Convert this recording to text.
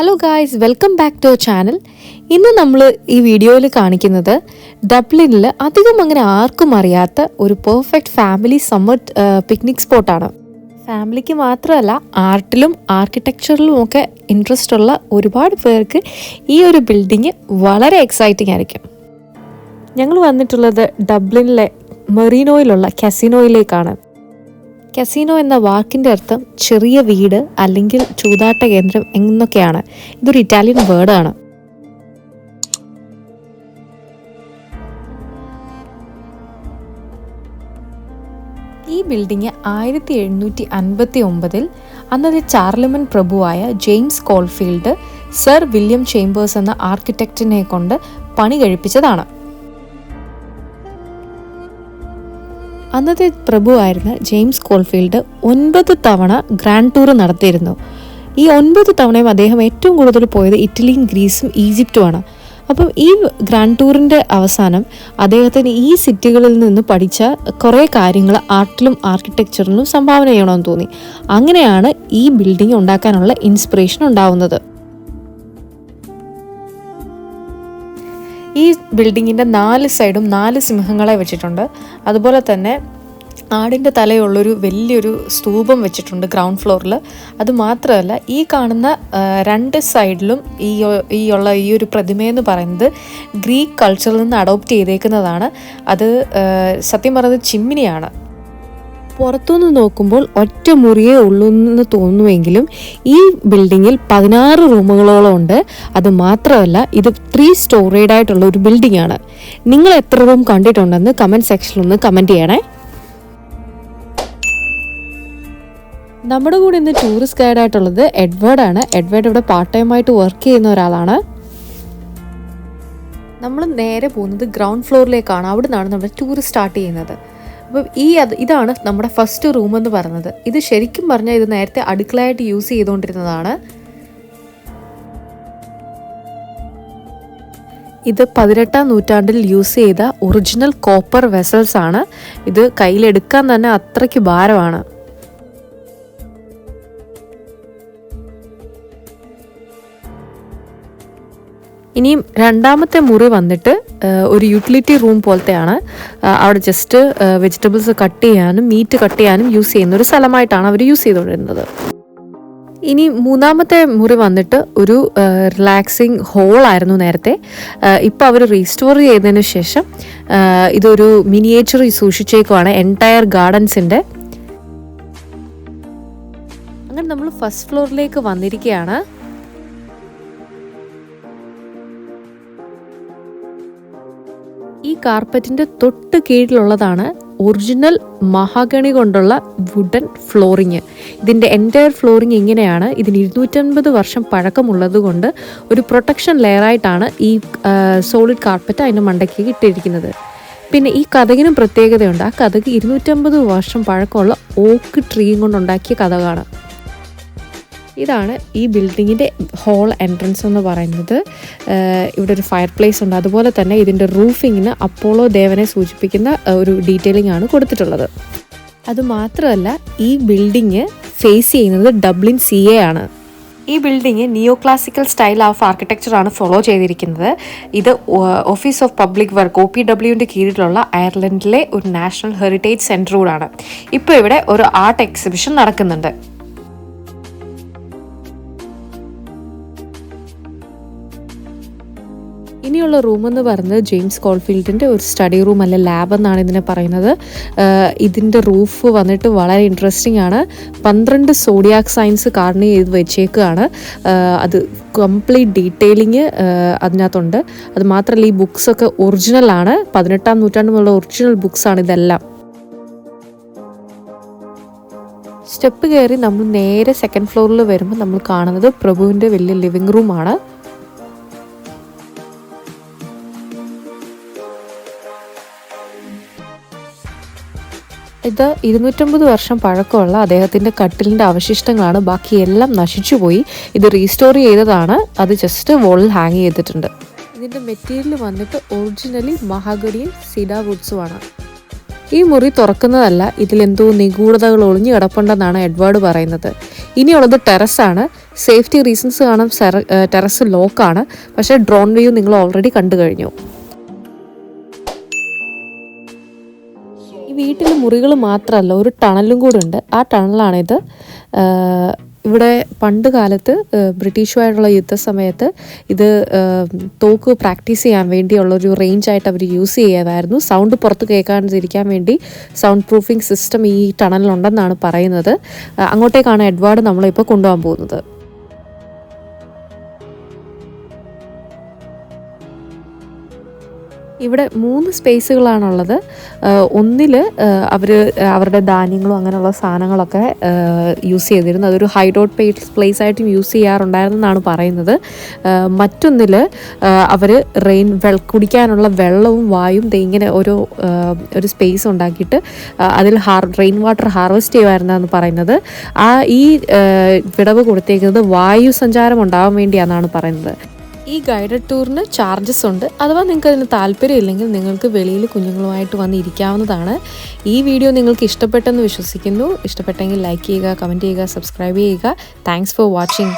Hello guys, welcome back to our channel. ഇന്ന് നമ്മൾ ഈ വീഡിയോയിൽ കാണിക്കുന്നത് ഡബ്ലിനിൽ അധികം അങ്ങനെ ആർക്കും അറിയാത്ത ഒരു പെർഫെക്റ്റ് ഫാമിലി സമ്മർ പിക്നിക് സ്പോട്ടാണ്. ഫാമിലിക്ക് മാത്രമല്ല, ആർട്ടിലും ആർക്കിടെക്ചറിലും ഒക്കെ ഇൻട്രസ്റ്റ് ഉള്ള ഒരുപാട് പേർക്ക് ഈ ഒരു ബിൽഡിങ് വളരെ എക്സൈറ്റിംഗ് ആയിരിക്കും. ഞങ്ങൾ വന്നിട്ടുള്ളത് ഡബ്ലിനിലെ മെറീനോയിലുള്ള കസിനോയിലേക്കാണ്. കസിനോ എന്ന വാക്കിൻ്റെ അർത്ഥം ചെറിയ വീട് അല്ലെങ്കിൽ ചൂതാട്ട കേന്ദ്രം എന്നൊക്കെയാണ്. ഇതൊരു ഇറ്റാലിയൻ വേർഡാണ്. ഈ ബിൽഡിങ് 1759 അന്നത്തെ ചാർലമൻ പ്രഭുവായ James Caulfeild sir William Chambers എന്ന ആർക്കിടെക്റ്റിനെ കൊണ്ട് പണി കഴിപ്പിച്ചതാണ്. അന്നത്തെ പ്രഭുവായിരുന്ന ജെയിംസ് കോൾഫീൽഡ് 9 തവണ ഗ്രാൻഡ് ടൂർ നടത്തിയിരുന്നു. ഈ 9 തവണയും അദ്ദേഹം ഏറ്റവും കൂടുതൽ പോയത് ഇറ്റലിയും ഗ്രീസും ഈജിപ്തുമാണ്. അപ്പം ഈ ഗ്രാൻഡ് ടൂറിൻ്റെ അവസാനം അദ്ദേഹത്തിന് ഈ സിറ്റികളിൽ നിന്ന് പഠിച്ച കുറേ കാര്യങ്ങൾ ആർട്ടിലും ആർക്കിടെക്ചറിലും സംഭാവന ചെയ്യണമെന്ന് തോന്നി. അങ്ങനെയാണ് ഈ ബിൽഡിംഗ് ഉണ്ടാക്കാനുള്ള ഇൻസ്പിറേഷൻ ഉണ്ടാവുന്നത്. ഈ ബിൽഡിങ്ങിൻ്റെ 4 സൈഡും 4 സിംഹങ്ങളെ വെച്ചിട്ടുണ്ട്. അതുപോലെ തന്നെ ആടിൻ്റെ തലയുള്ളൊരു വലിയൊരു സ്തൂപം വെച്ചിട്ടുണ്ട് ഗ്രൗണ്ട് ഫ്ലോറിൽ. അതുമാത്രമല്ല, ഈ കാണുന്ന 2 സൈഡിലും ഈ ഒരു പ്രതിമയെന്ന് പറയുന്നത് ഗ്രീക്ക് കൾച്ചറിൽ നിന്ന് അഡോപ്റ്റ് ചെയ്തേക്കുന്നതാണ്. അത് സത്യം പറയുന്നത് ചിമ്മിനിയാണ്. പുറത്തുനിന്ന് നോക്കുമ്പോൾ ഒറ്റ മുറിയേ ഉള്ളൂ എന്ന് തോന്നുമെങ്കിലും ഈ ബിൽഡിങ്ങിൽ 16 റൂമുകളോളം ഉണ്ട്. അത് മാത്രമല്ല, ഇത് 3 സ്റ്റോറീഡ് ആയിട്ടുള്ള ഒരു ബിൽഡിംഗ് ആണ്. നിങ്ങൾ എത്ര റൂം കണ്ടിട്ടുണ്ടെന്ന് കമൻറ്റ് സെക്ഷനിൽ ഒന്ന് കമൻറ്റ് ചെയ്യണേ. നമ്മുടെ കൂടെ ഇന്ന് ടൂറിസ്റ്റ് ഗൈഡായിട്ടുള്ളത് എഡ്വേർഡാണ്. എഡ്വേർഡ് ഇവിടെ പാർട്ട് ടൈമായിട്ട് വർക്ക് ചെയ്യുന്ന ഒരാളാണ്. നമ്മൾ നേരെ പോകുന്നത് ഗ്രൗണ്ട് ഫ്ലോറിലേക്കാണ്. അവിടെ നിന്നാണ് നമ്മുടെ ടൂർ സ്റ്റാർട്ട് ചെയ്യുന്നത്. അപ്പം ഇതാണ് നമ്മുടെ ഫസ്റ്റ് റൂം എന്ന് പറയുന്നത്. ഇത് ശരിക്കും പറഞ്ഞാൽ ഇത് നേരത്തെ അടുക്കളയായിട്ട് യൂസ് ചെയ്തുകൊണ്ടിരുന്നതാണ്. ഇത് 18-ാം നൂറ്റാണ്ടിൽ യൂസ് ചെയ്ത ഒറിജിനൽ കോപ്പർ വെസൽസ് ആണ്. ഇത് കയ്യിലെടുക്കാൻ തന്നെ അത്രയ്ക്ക് ഭാരമാണ്. ഇനിയും രണ്ടാമത്തെ മുറി വന്നിട്ട് ഒരു യൂട്ടിലിറ്റി റൂം പോലത്തെയാണ്. അവിടെ ജസ്റ്റ് വെജിറ്റബിൾസ് കട്ട് ചെയ്യാനും മീറ്റ് കട്ട് ചെയ്യാനും യൂസ് ചെയ്യുന്ന ഒരു സ്ഥലമായിട്ടാണ് അവർ യൂസ് ചെയ്തുകൊണ്ടിരുന്നത്. ഇനി മൂന്നാമത്തെ മുറി വന്നിട്ട് ഒരു റിലാക്സിങ് ഹോളായിരുന്നു നേരത്തെ. ഇപ്പോൾ അവർ റീസ്റ്റോർ ചെയ്തതിന് ശേഷം ഇതൊരു മിനിയേച്ചർ സൂക്ഷിച്ചേക്കുവാണ് എൻറ്റയർ ഗാർഡൻസിൻ്റെ. അങ്ങനെ നമ്മൾ ഫസ്റ്റ് ഫ്ലോറിലേക്ക് വന്നിരിക്കുകയാണ്. ഈ കാർപ്പറ്റിൻ്റെ തൊട്ട് കീഴിലുള്ളതാണ് ഒറിജിനൽ മഹാഗണി കൊണ്ടുള്ള വുഡൻ ഫ്ലോറിങ്. ഇതിൻ്റെ എൻറ്റയർ ഫ്ലോറിങ് ഇങ്ങനെയാണ്. ഇതിന് 250 വർഷം പഴക്കമുള്ളത് കൊണ്ട് ഒരു പ്രൊട്ടക്ഷൻ ലെയറായിട്ടാണ് ഈ സോളിഡ് കാർപ്പറ്റ് അതിൻ്റെ മണ്ടയ്ക്ക് ഇട്ടിരിക്കുന്നത്. പിന്നെ ഈ കതകിനും പ്രത്യേകതയുണ്ട്. ആ കതക് 250 വർഷം പഴക്കമുള്ള ഓക്ക് ട്രീയും കൊണ്ടുണ്ടാക്കിയ കതകാണ്. ഇതാണ് ഈ ബിൽഡിങ്ങിൻ്റെ ഹോൾ എൻട്രൻസ് എന്ന് പറയുന്നത്. ഇവിടെ ഒരു ഫയർ പ്ലേസ് ഉണ്ട്. അതുപോലെ തന്നെ ഇതിൻ്റെ റൂഫിങ്ങിന് അപ്പോളോ ദേവനെ സൂചിപ്പിക്കുന്ന ഒരു ഡീറ്റെയിലിംഗ് ആണ് കൊടുത്തിട്ടുള്ളത്. അതുമാത്രമല്ല, ഈ ബിൽഡിങ് ഫേസ് ചെയ്യുന്നത് ഡബ്ലിൻ CA ആണ്. ഈ building neo classical style of ആർക്കിടെക്ചറാണ് ഫോളോ ചെയ്തിരിക്കുന്നത്. ഇത് ഓഫീസ് ഓഫ് പബ്ലിക് വർക്ക് OPWൻ്റെ കീഴിലുള്ള അയർലൻഡിലെ ഒരു നാഷണൽ ഹെറിറ്റേജ് സെൻറ്റർ കൂടാണ്. ഇപ്പോൾ ഇവിടെ ഒരു ആർട്ട് എക്സിബിഷൻ നടക്കുന്നുണ്ട്. ഇനിയുള്ള റൂം എന്ന് പറയുന്നത് ജെയിംസ് കോൾഫീൽഡിൻ്റെ ഒരു സ്റ്റഡി റൂം അല്ല ലാബ് എന്നാണ് ഇതിനെ പറയുന്നത്. ഇതിൻ്റെ റൂഫ് വന്നിട്ട് വളരെ ഇൻട്രസ്റ്റിംഗ് ആണ്. 12 സോഡിയാക് സൈൻസ് കാർണി ചെയ്ത് വെച്ചേക്കുകയാണ്. അത് കംപ്ലീറ്റ് ഡീറ്റെയിലിങ് അതിനകത്തുണ്ട്. അത് മാത്രമല്ല, ഈ ബുക്സൊക്കെ ഒറിജിനലാണ്. 18-ാം നൂറ്റാണ്ടിലുള്ള ഒറിജിനൽ ബുക്സാണ് ഇതെല്ലാം. സ്റ്റെപ്പ് കയറി നമ്മൾ നേരെ സെക്കൻഡ് ഫ്ലോറിൽ വരുമ്പോൾ നമ്മൾ കാണുന്നത് പ്രഭുവിൻ്റെ വലിയ ലിവിങ് റൂമാണ്. ഇത് 250 വർഷം പഴക്കമുള്ള അദ്ദേഹത്തിൻ്റെ കട്ടിലിൻ്റെ അവശിഷ്ടങ്ങളാണ്. ബാക്കിയെല്ലാം നശിച്ചുപോയി. ഇത് റീസ്റ്റോർ ചെയ്തതാണ്. അത് ജസ്റ്റ് വോളിൽ ഹാങ് ചെയ്തിട്ടുണ്ട്. ഇതിൻ്റെ മെറ്റീരിയൽ വന്നിട്ട് ഒറിജിനലി മഹാഗണിയും സീഡാ വുഡ്സുമാണ്. ഈ മുറി തുറക്കുന്നതല്ല, ഇതിലെന്തോ നിഗൂഢതകൾ ഒളിഞ്ഞു കിടപ്പുണ്ടെന്നാണ് എഡ്വേർഡ് പറയുന്നത്. ഇനിയുള്ളത് ടെറസാണ്. സേഫ്റ്റി റീസൺസ് കാരണം ടെറസ് ലോക്കാണ്, പക്ഷേ ഡ്രോൺ വ്യൂ നിങ്ങൾ ഓൾറെഡി കണ്ടു കഴിഞ്ഞു. ഈ വീട്ടിൽ മുറികൾ മാത്രമല്ല, ഒരു ടണലും കൂടെ ഉണ്ട്. ആ ടണലാണിത്. ഇവിടെ പണ്ട് കാലത്ത് ബ്രിട്ടീഷുമായിട്ടുള്ള യുദ്ധസമയത്ത് ഇത് തോക്ക് പ്രാക്ടീസ് ചെയ്യാൻ വേണ്ടിയുള്ളൊരു റേഞ്ചായിട്ട് അവർ യൂസ് ചെയ്യുമായിരുന്നു. സൗണ്ട് പുറത്ത് കേൾക്കാതിരിക്കാൻ വേണ്ടി സൗണ്ട് പ്രൂഫിംഗ് സിസ്റ്റം ഈ ടണലിലുണ്ടെന്നാണ് പറയുന്നത്. അങ്ങോട്ടേക്കാണ് എഡ്വാർഡ് നമ്മളിപ്പോൾ കൊണ്ടുപോകാൻ പോകുന്നത്. ഇവിടെ 3 സ്പേസുകളാണുള്ളത്. ഒന്നിൽ അവർ അവരുടെ ധാന്യങ്ങളും അങ്ങനെയുള്ള സാധനങ്ങളൊക്കെ യൂസ് ചെയ്തിരുന്നു. അതൊരു ഹൈഡൗട്ട് പ്ലേസ് ആയിട്ടും യൂസ് ചെയ്യാറുണ്ടായിരുന്നെന്നാണ് പറയുന്നത്. മറ്റൊന്നിൽ അവർ കുടിക്കാനുള്ള വെള്ളവും വായും ഇങ്ങനെ ഒരു സ്പേസ് ഉണ്ടാക്കിയിട്ട് അതിൽ റെയിൻ വാട്ടർ ഹാർവെസ്റ്റ് ചെയ്യുമായിരുന്നെന്ന് പറയുന്നത്. ഈ വിടവ് കൊടുത്തേക്കുന്നത് വായു സഞ്ചാരം ഉണ്ടാവാൻ വേണ്ടിയാണെന്നാണ് പറയുന്നത്. ഈ ഗൈഡഡ് ടൂറിന് ചാർജസ് ഉണ്ട്. അഥവാ നിങ്ങൾക്ക് അതിന് താല്പര്യമില്ലെങ്കിൽ നിങ്ങൾക്ക് വെളിയിൽ കുഞ്ഞുങ്ങളുമായിട്ട് വന്ന് ഇരിക്കാവുന്നതാണ്. ഈ വീഡിയോ നിങ്ങൾക്ക് ഇഷ്ടപ്പെട്ടെന്ന് വിശ്വസിക്കുന്നു. ഇഷ്ടപ്പെട്ടെങ്കിൽ ലൈക്ക് ചെയ്യുക, കമൻറ്റ് ചെയ്യുക, സബ്സ്ക്രൈബ് ചെയ്യുക. Thanks for watching.